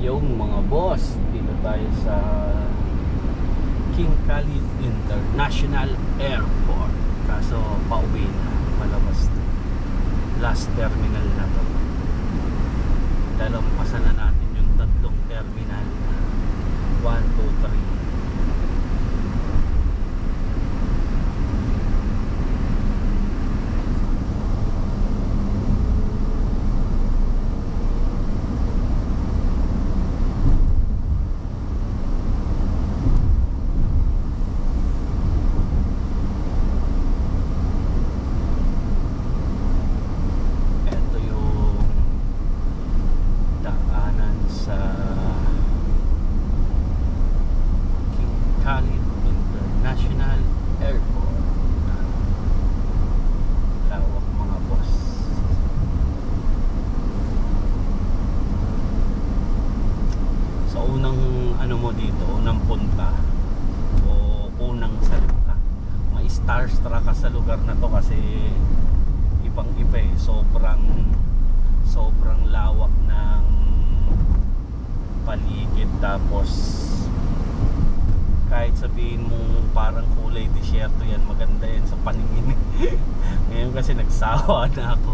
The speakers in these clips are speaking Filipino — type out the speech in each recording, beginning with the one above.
Yung mga boss, dito tayo sa King Khalid International Airport. Kaso pauwi na, palabas na. Last terminal na to. Dalampasan na natin yung tatlong terminal. 1, 2, 3. Starstruck ka sa lugar na to kasi ibang iba eh. Sobrang lawak ng paligid, tapos kahit sabihin mo parang kulay disyerto yan, maganda yan sa paningin. Ngayon kasi nagsawa na ako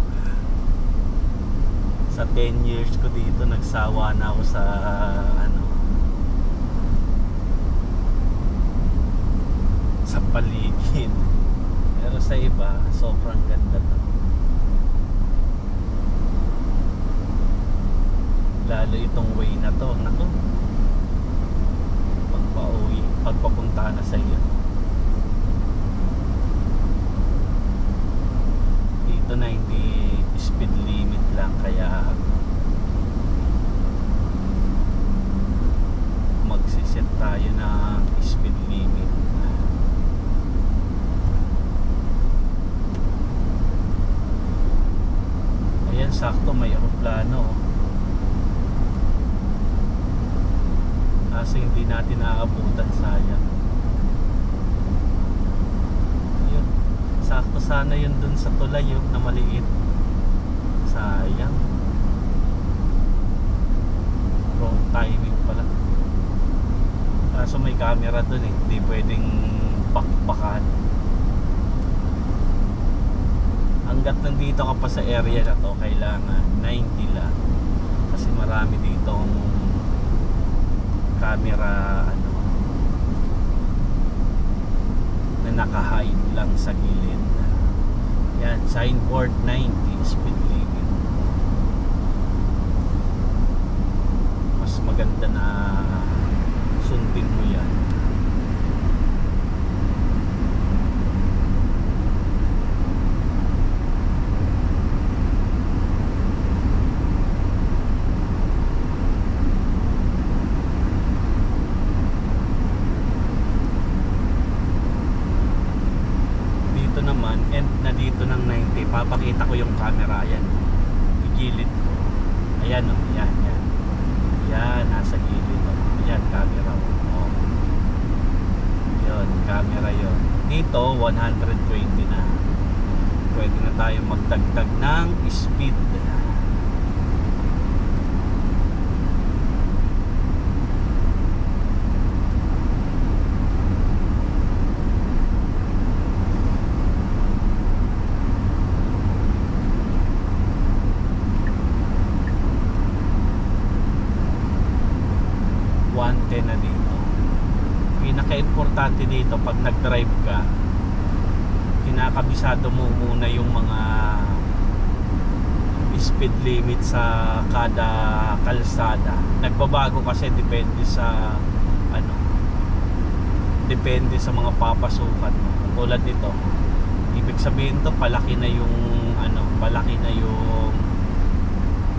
sa 10 years ko dito, nagsawa na ako sa sa paligid. Pero sa iba sobrang ganda to, lalo itong way na to. Naku, pagpa-uwi, pagpapunta na sa iyo dito na hindi speed limit lang, kaya magsiset tayo ng speed limit. Ayan, sakto may aeroplano, kasi hindi natin naaabutan, sayang. Yun, sakto sana yun dun sa tulay yun na maliit, sayang. Wrong timing pala. Kaso may camera dun eh, hindi pwedeng bakbakan. Hanggat nandito ka pa sa area na to, kailangan 90 lang, kasi marami ditong camera na naka-hide lang sa gilid. Yan, signboard 90 speed limit. Mas maganda na sundin mo yan. Naman, end na dito ng 90, papakita ko yung camera. Ayan, igilid ko. Ayan o, yan. Yan, nasa gilid o. Ayan, camera o. Oh. Yun, camera yun. Dito, 120 na. Pwede na tayo magdagdag ng speed. Na dito, pinaka-importante dito pag nag-drive ka, kinakabisado mo muna yung mga speed limit sa kada kalsada. Nagbabago kasi depende sa depende sa mga papasukan mo. Tulad nito, ibig sabihin to palaki na yung palaki na yung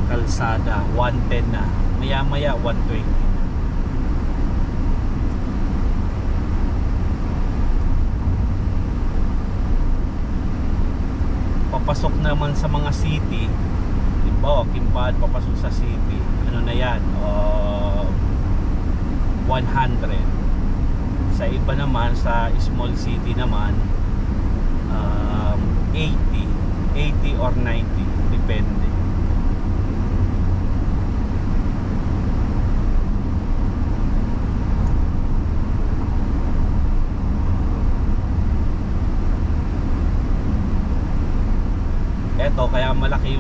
kalsada, 110 na, maya 120. Papasok naman sa mga city, diba, Kimpad, papasok sa city, na yan, 100. Sa iba naman, sa small city naman, 80 or 90, depende.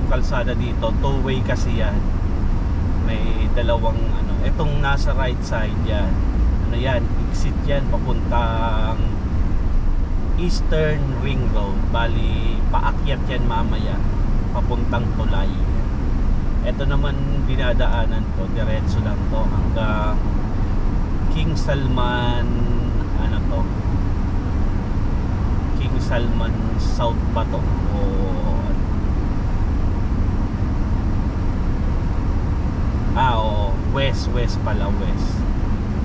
kalsada dito, two-way kasi yan. May dalawang ano, etong nasa right side yan, ano yan, exit yan papuntang Eastern Ring Road. Bali paakyat yan mamaya papuntang Tulay. Ito naman dinadaanan ko, diretso lang to hanggang King Salman, ano to, King Salman South ba to o o west pala, west.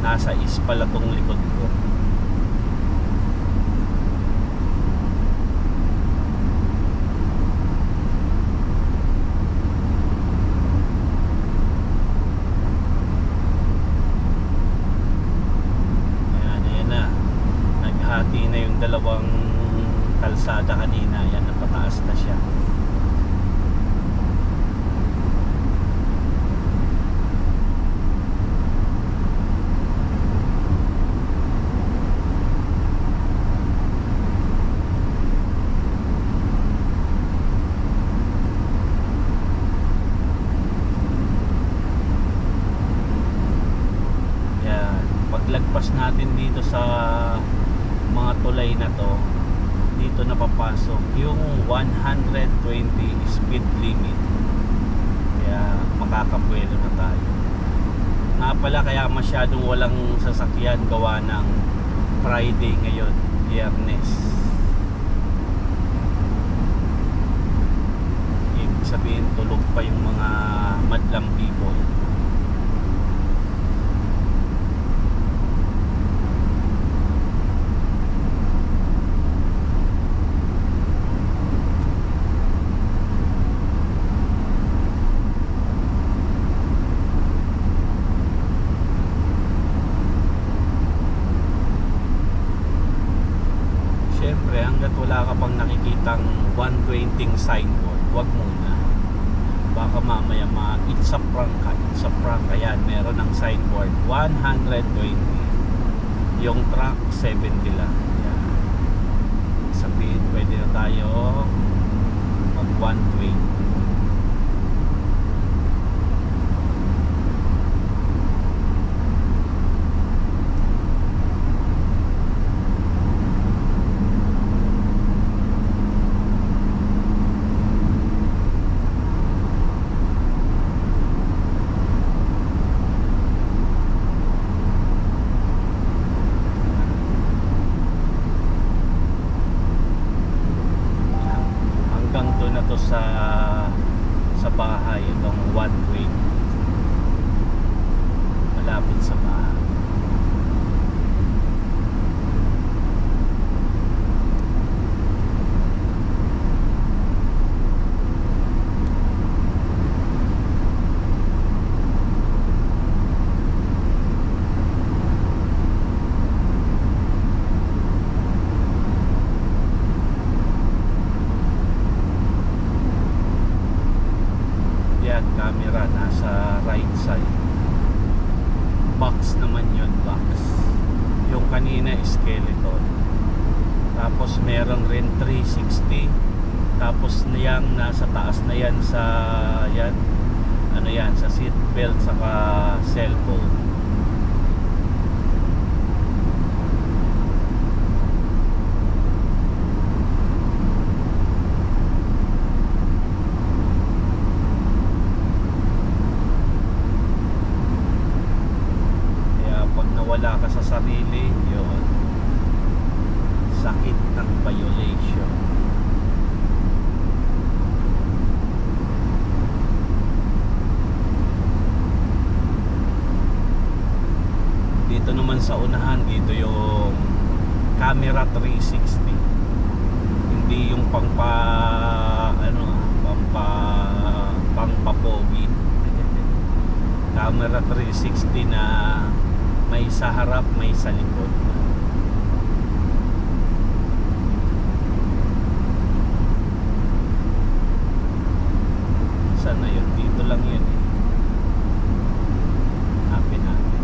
Nasa east pala tong likod ko. Ayan na. Naghati na yung dalawang kalsada kanina. Yan, napataas na siya. Paglagpas natin dito sa mga tulay na to, dito na papasok yung 120 speed limit, kaya makakabuelo na tayo. Nga pala, kaya masyadong walang sasakyan gawa ng Friday ngayon, Biyernes. Ibig sabihin tulog pa yung mga madlang people. Hanggat wala ka pang nakikitang 120 signboard, wag muna. Baka mamaya it's a prank ka, yan, meron ng signboard 120, yung truck 70 lang. Yan. Sabihin pwede na tayo mag 120. sa bahay, itong one way malapit sa bahay. Camera nasa right side, box naman yun, box. Yung kanina skeleton, tapos meron rin 360, tapos niyang nasa taas na yan sa yan, ano yan, sa seat belt saka cellphone. Wala ka sa sarili, yun, sakit ng violation. Dito naman sa unahan, dito yung camera 360, hindi yung pangpapogi. Camera 360 na may sa harap, may sa likod. Saan na yun? Dito lang yun eh. Hanapin natin.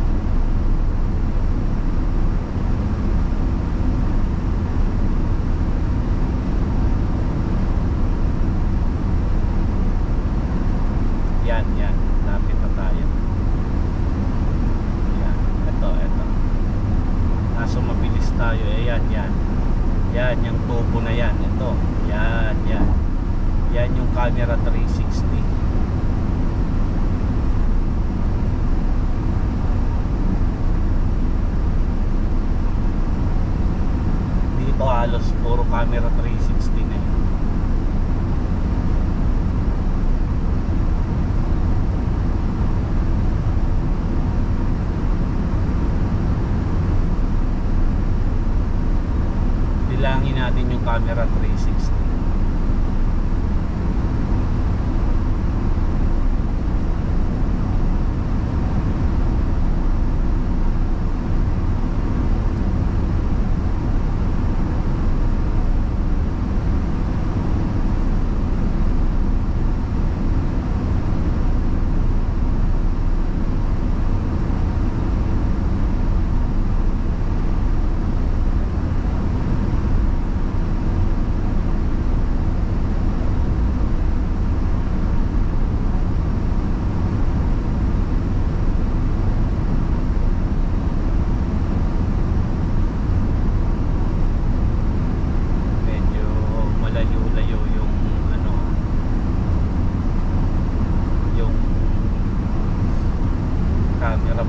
camera 360.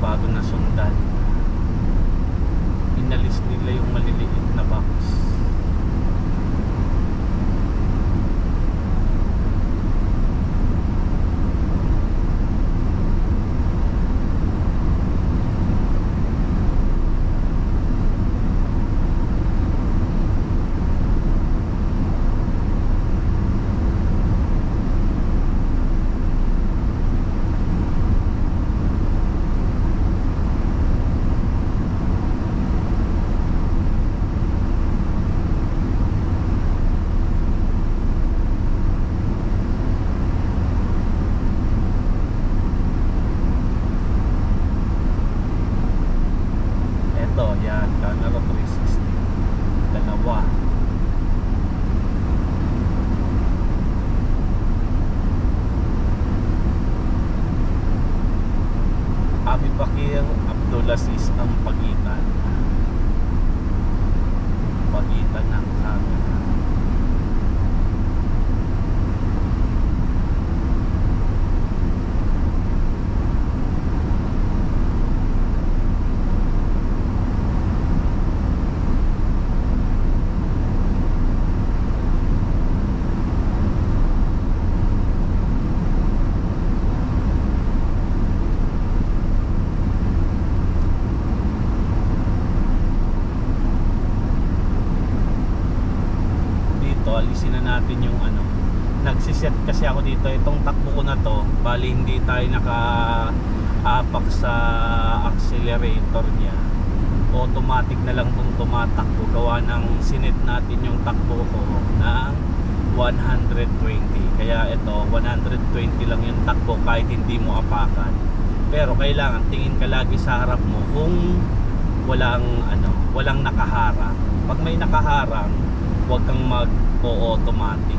Bago na sundan, inalis nila yung maliliit na box. Yan, camera 360. Dalawa. Abi Bakir Abdulaziz ang pagitan ng camera. Alisin na natin yung ano, nagsiset kasi ako dito. Itong takbo ko na to, bali hindi tayo naka-apak sa accelerator niya, automatic na lang itong tumatakbo. Gawa ng sinet natin yung takbo ko ng 120, kaya ito 120 lang yung takbo kahit hindi mo apakan. Pero kailangan tingin ka lagi sa harap mo kung walang nakaharang. Pag may nakaharang, huwag kang mag-automatic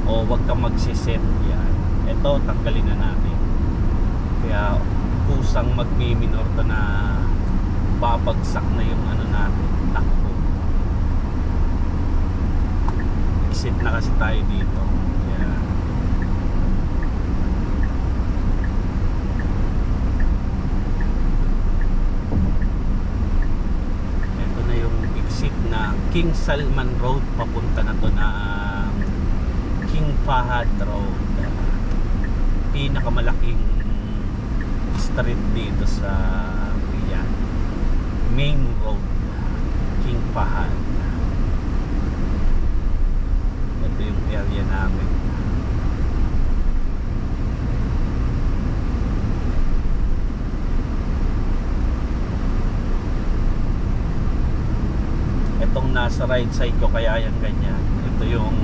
o huwag kang magsiset. Yan, ito tanggalin na natin. Kaya kusang magmi-minor to na babagsak na yung ano natin, takbo. Exit na kasi tayo dito. Yan. King Salman Road, papunta na to ng King Fahad Road, pinakamalaking street dito sa Riyadh. Main road, King Fahad. Ito yung area namin. Itong nasa right side ko kaya yan ganyan. Ito yung